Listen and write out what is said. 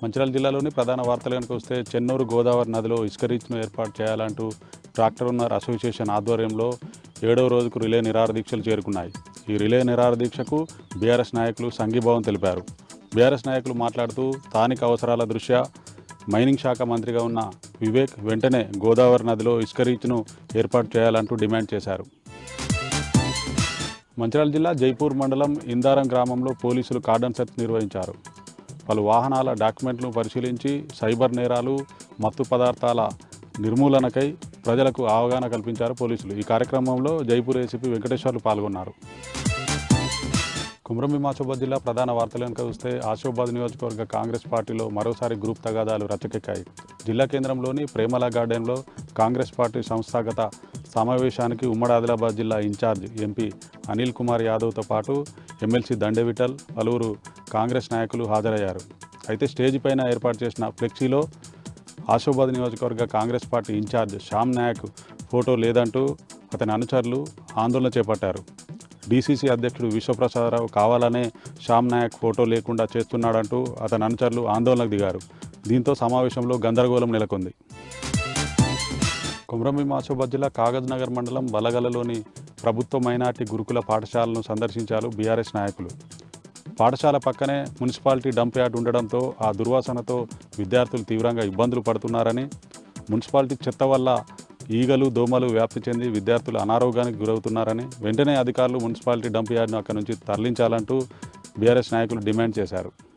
మంచిర్యాల జిల్లాలోని ప్రధాన వార్తలు కనుక వస్తే చెన్నూరు గోదావరి నదిలో ఇసుక రీచ్ను ఏర్పాటు చేయాలంటూ ట్రాక్టర్ ఓనర్ అసోసియేషన్ ఆధ్వర్యంలో 7వ రోజుకు రిలే నిరాహారదీక్షలు చేరుకున్నాయి. ఈ రిలే నిరాహారదీక్షకు బీఆర్ఎస్ నాయకులు సంఘీభావం తెలిపారు. బీఆర్ఎస్ నాయకులు మాట్లాడుతూ స్థానిక అవసరాల దృష్ట్యా మైనింగ్ శాఖ మంత్రిగా ఉన్న వివేక్ వెంటనే గోదావరి నదిలో ఇసుక రీచ్ను ఏర్పాటు చేయాలంటూ డిమాండ్ చేశారు. మంచిర్యాల జిల్లా జైపూర్ మండలం ఇందారం గ్రామంలో పోలీసులు కార్డన్ సెర్చ్ నిర్వహించారు. పలు వాహనాల డాక్యుమెంట్లను పరిశీలించి సైబర్ నేరాలు, మత్తు పదార్థాల నిర్మూలనకై ప్రజలకు అవగాహన కల్పించారు పోలీసులు. ఈ కార్యక్రమంలో జైపూర్ ఏసీపీ వెంకటేశ్వర్లు పాల్గొన్నారు. కుమ్రంభీం ఆసిఫాబాద్ జిల్లా ప్రధాన వార్తలు కనుక చూస్తే ఆసిఫాబాద్ నియోజకవర్గ కాంగ్రెస్ పార్టీలో మరోసారి గ్రూప్ తగాదాలు రచ్చకెక్కాయి. జిల్లా కేంద్రంలోని ప్రేమల గార్డెన్లో కాంగ్రెస్ పార్టీ సంస్థాగత సమావేశానికి ఉమ్మడి ఆదిలాబాద్ జిల్లా ఇన్ఛార్జ్ ఎంపీ అనిల్ కుమార్ యాదవ్తో పాటు ఎమ్మెల్సీ దండే విఠల్, పలువురు కాంగ్రెస్ నాయకులు హాజరయ్యారు. అయితే స్టేజ్ పైన ఏర్పాటు చేసిన ఫ్లెక్సీలో ఆసిఫాబాద్ నియోజకవర్గ Congress party incharge Shyam Naik photo లేదంటూ అతని అనుచరులు ఆందోళన చేపట్టారు. డీసీసీ అధ్యక్షుడు విశ్వప్రసాదరావు కావాలనే శ్యామ్ నాయక్ ఫోటో లేకుండా చేస్తున్నాడంటూ అతని అనుచరులు ఆందోళనకు దిగారు. దీంతో సమావేశంలో గందరగోళం నెలకొంది. కుమ్రంభీం ఆసిఫాబాద్ జిల్లా కాగజ్ నగర్ మండలం బలగలలోని ప్రభుత్వ మైనార్టీ గురుకుల పాఠశాలను సందర్శించారు బీఆర్ఎస్ నాయకులు. పాఠశాల పక్కనే మున్సిపాలిటీ డంప్ యార్డ్ ఉండడంతో ఆ దుర్వాసనతో విద్యార్థులు తీవ్రంగా ఇబ్బందులు పడుతున్నారని, మున్సిపాలిటీ చెత్త వల్ల ఈగలు, దోమలు వ్యాప్తి చెంది విద్యార్థులు అనారోగ్యానికి గురవుతున్నారని, వెంటనే అధికారులు మున్సిపాలిటీ డంప్ యార్డ్ను అక్కడి నుంచి తరలించాలంటూ బీఆర్ఎస్ నాయకులు డిమాండ్ చేశారు.